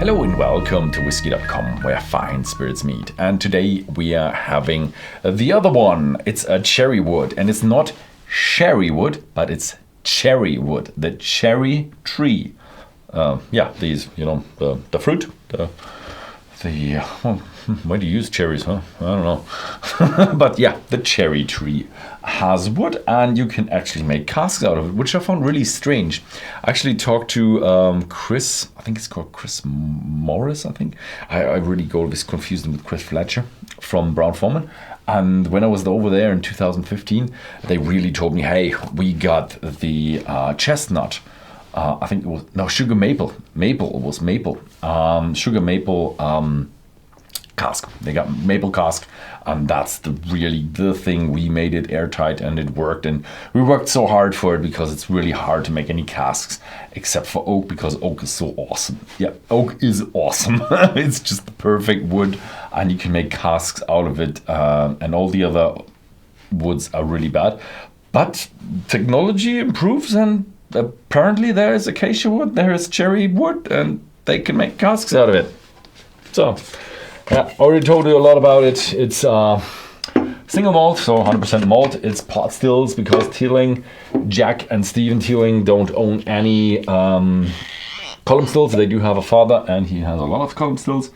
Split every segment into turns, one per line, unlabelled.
Hello and welcome to Whisky.com, where fine spirits meet. And today we are having the other one. It's a cherrywood, and it's not cherrywood, but it's cherrywood, the cherry tree. These, the fruit, why do you use cherries, huh? I don't know. But yeah, the cherry tree has wood, and you can actually make casks out of it, which I found really strange. I actually talked to Chris, I think it's called Chris Morris, I think. I really go always confused with Chris Fletcher from Brown-Forman. And when I was over there in 2015, they really told me, hey, we got the chestnut. I think it was, no, sugar maple. Sugar maple cask. They got maple cask, and that's the thing. We made it airtight, and it worked. And we worked so hard for it because it's really hard to make any casks except for oak, because oak is so awesome. Yeah, oak is awesome. It's just the perfect wood, and you can make casks out of it. And all the other woods are really bad, but technology improves, and apparently there is acacia wood, there is cherry wood, and they can make casks out of it. So, yeah, already told you a lot about it. It's single malt, so 100% malt. It's pot stills because Teeling, Jack and Stephen Teeling don't own any column stills. They do have a father, and he has a lot of column stills.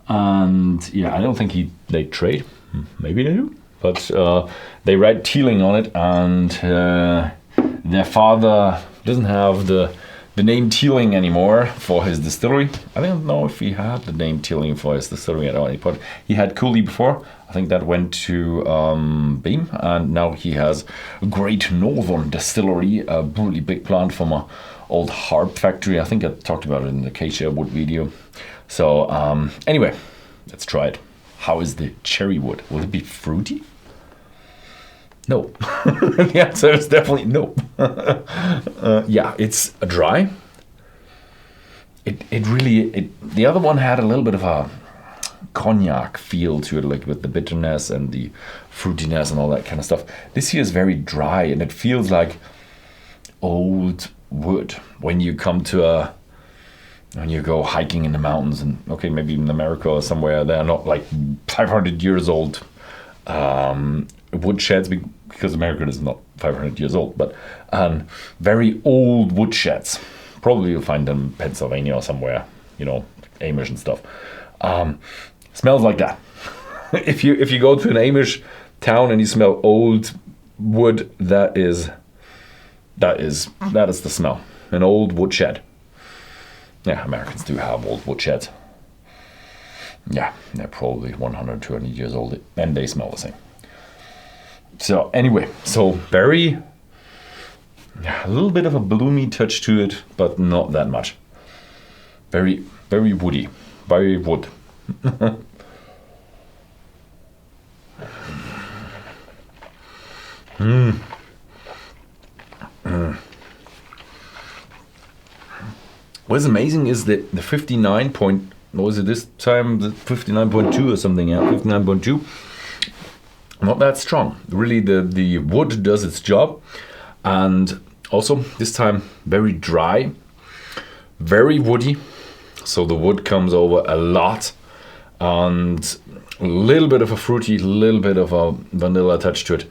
And yeah, I don't think they trade. Maybe they do, but they write Teeling on it, and their father doesn't have the name Teeling anymore for his distillery. I don't know if he had the name Teeling for his distillery at all. He had Cooley before. I think that went to Beam, and now he has a Great Northern Distillery, a really big plant from an old harp factory. I think I talked about it in the acacia wood video. So anyway, let's try it. How is the cherry wood? Will it be fruity? No. The answer is definitely no. Yeah, it's dry. It really, the other one had a little bit of a cognac feel to it, like with the bitterness and the fruitiness and all that kind of stuff. This here is very dry, and it feels like old wood. When you when you go hiking in the mountains, and okay, maybe in America or somewhere, they're not like 500 years old woodsheds, because America is not 500 years old, but very old woodsheds. Probably you'll find them in Pennsylvania or somewhere, Amish and stuff. Smells like that. If you go to an Amish town and you smell old wood, that is the smell. An old woodshed. Yeah, Americans do have old woodsheds. Yeah, they're probably 100, 200 years old, and they smell the same. So anyway, a little bit of a bloomy touch to it, but not that much. Very, very woody, very wood. What's amazing is that the 59 point, what was it this time? The 59.2 or something, yeah, 59.2. Not that strong. Really, the wood does its job. And also, this time, very dry, very woody. So the wood comes over a lot. And a little bit of a fruity, little bit of a vanilla touch to it.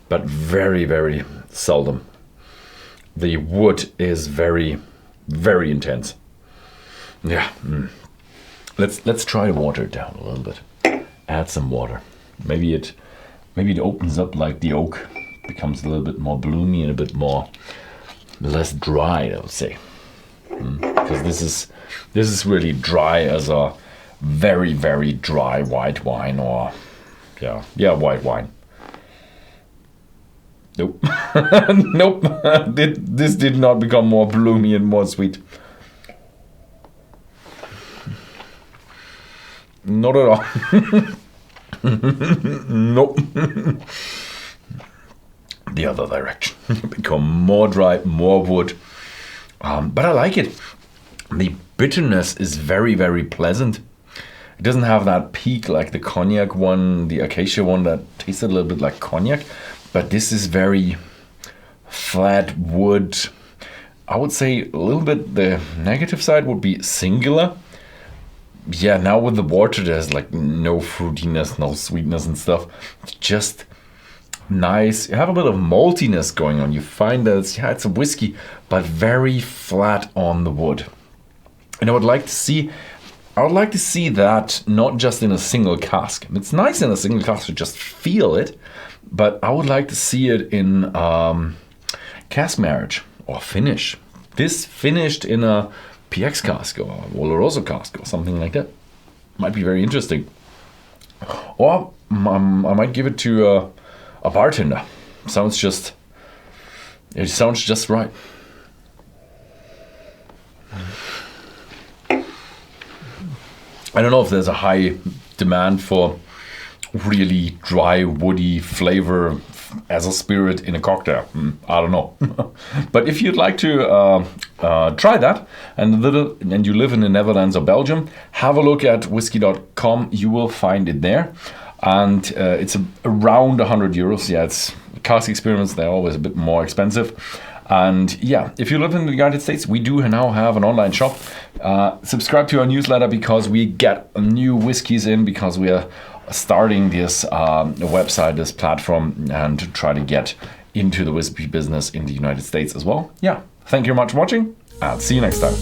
But very, very seldom. The wood is very, very intense. Yeah. Let's try to water it down a little bit. Add some water. Maybe it opens up like the oak, becomes a little bit more bloomy and a bit less dry, I would say. Because this is really dry as a very, very dry white wine, or white wine. Nope. Nope. This did not become more bloomy and more sweet. Not at all. Nope. The other direction. Become more dry, more wood. But I like it. The bitterness is very, very pleasant. It doesn't have that peak like the cognac one, the acacia one, that tasted a little bit like cognac. But this is very flat wood. I would say a little bit the negative side would be singular. yeah, now with the water, there's like no fruitiness, no sweetness and stuff. It's just nice. You have a bit of maltiness going on. You find that it's a whiskey, but very flat on the wood. And I would like to see that not just in a single cask. It's nice in a single cask to just feel it, but I would like to see it in cask marriage or finish. This finished in a PX cask or Oloroso cask or something like that. Might be very interesting. Or I might give it to a bartender. It sounds just right. I don't know if there's a high demand for really dry, woody flavor as a spirit in a cocktail. I don't know. But if you'd like to try that and you live in the Netherlands or Belgium, have a look at Whisky.com. You will find it there. And it's around 100 euros. Yeah, it's cask experiments. They're always a bit more expensive. And yeah, if you live in the United States, we do now have an online shop. Subscribe to our newsletter because we get new whiskies in, because we are starting this website, this platform, and to try to get into the whiskey business in the United States as well. Yeah, thank you very much for watching. I'll see you next time.